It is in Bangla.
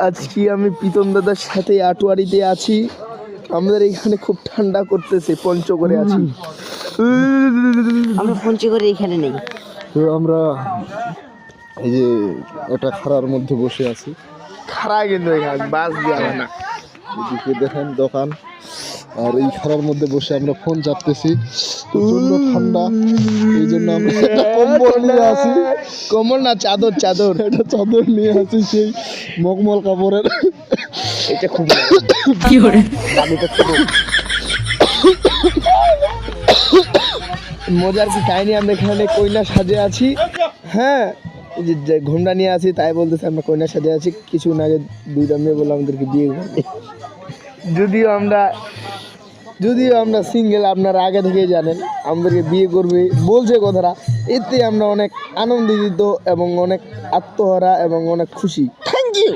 আজকে আমি প্রীতম দাদার সাথে আটোয়ারিতে আছি। আমাদের এখানে খুব ঠান্ডা করতেছে, পঞ্চগড়ে আছি। আমরা পঞ্চগড়ে এখানে নেই। তো আমরা এই যে একটা খাড়ার মধ্যে বসে আছি। খাড়া কিন্তু এখানে বাস দেওয়া না। এদিকে দেখেন দোকান, আর এই খাড়ার মধ্যে বসে আমরা ফোন চাপতেছি। প্রচন্ড ঠান্ডা, এই জন্য আমরা একটা কম্বল নিয়ে আসি। কম্বল না, চাদর চাদর। একটা চাদর নিয়ে আসি, সেই মখমল কাপড়ের। এটা খুব কি করে মজার কি কাহিনী, আমরা এখানে কইনা সাজে আছি। হ্যাঁ, এই যে ঘোমটা নিয়ে আছি, তাই বলতেছে আমরা কইনা সাজে আছি। কিছু না আগে দুইটা মেয়ে বলে আমাদেরকে বিয়ে করবে। যদিও আমরা সিঙ্গেল, আপনারা আগে থেকেই জানেন আমাদেরকে বিয়ে করবে বলছে কথাটা। এতে আমরা অনেক আনন্দিত এবং অনেক আত্মহারা এবং অনেক খুশি। Thank you.